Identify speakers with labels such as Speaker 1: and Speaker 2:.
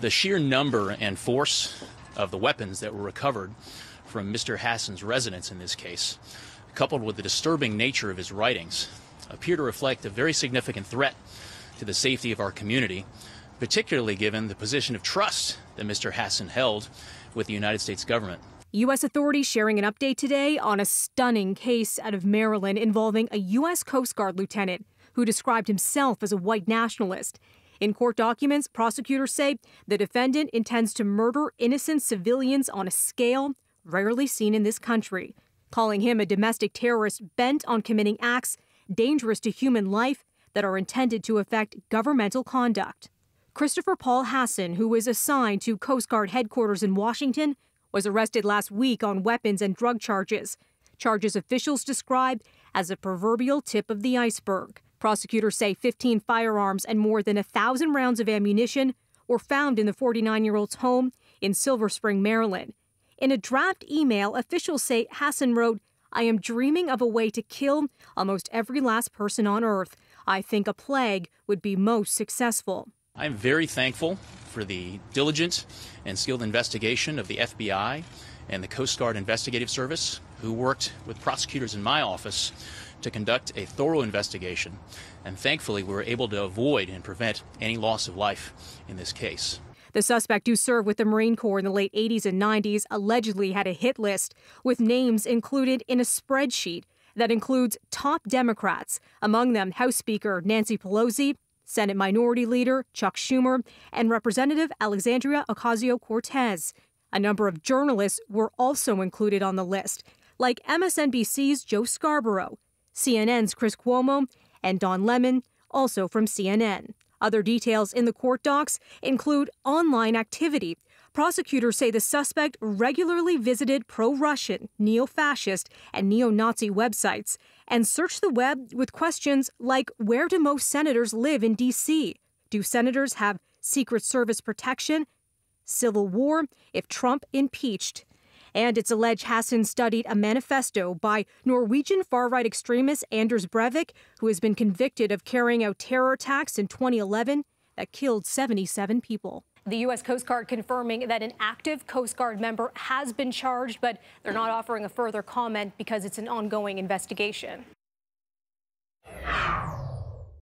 Speaker 1: The sheer number and force of the weapons that were recovered from Mr. Hassan's residence in this case, coupled with the disturbing nature of his writings, appear to reflect a very significant threat to the safety of our community, particularly given the position of trust that Mr. Hassan held with the United States government.
Speaker 2: U.S. authorities sharing an update today on a stunning case out of Maryland involving a U.S. Coast Guard lieutenant who described himself as a white nationalist. In court documents, prosecutors say the defendant intends to murder innocent civilians on a scale rarely seen in this country, calling him a domestic terrorist bent on committing acts dangerous to human life that are intended to affect governmental conduct. Christopher Paul Hassan, who was assigned to Coast Guard headquarters in Washington, was arrested last week on weapons and drug charges officials describe as a proverbial tip of the iceberg. Prosecutors say 15 firearms and more than 1,000 rounds of ammunition were found in the 49-year-old's home in Silver Spring, Maryland. In a draft email, officials say Hassan wrote, "I am dreaming of a way to kill almost every last person on Earth. I think a plague would be most successful."
Speaker 1: I'm very thankful for the diligent and skilled investigation of the FBI and the Coast Guard Investigative Service, who worked with prosecutors in my office to conduct a thorough investigation. And thankfully, we were able to avoid and prevent any loss of life in this case.
Speaker 2: The suspect, who served with the Marine Corps in the late 80s and 90s, allegedly had a hit list with names included in a spreadsheet that includes top Democrats, among them House Speaker Nancy Pelosi, Senate Minority Leader Chuck Schumer, and Representative Alexandria Ocasio-Cortez. A number of journalists were also included on the list, like MSNBC's Joe Scarborough, CNN's Chris Cuomo, and Don Lemon, also from CNN. Other details in the court docs include online activity. Prosecutors say the suspect regularly visited pro-Russian, neo-fascist, and neo-Nazi websites and searched the web with questions like, where do most senators live in D.C.? Do senators have Secret Service protection? Civil war if Trump impeached. And it's alleged Hassan studied a manifesto by Norwegian far-right extremist Anders Breivik, who has been convicted of carrying out terror attacks in 2011 that killed 77 people. The U.S. Coast Guard confirming that an active Coast Guard member has been charged, but they're not offering a further comment because it's an ongoing investigation.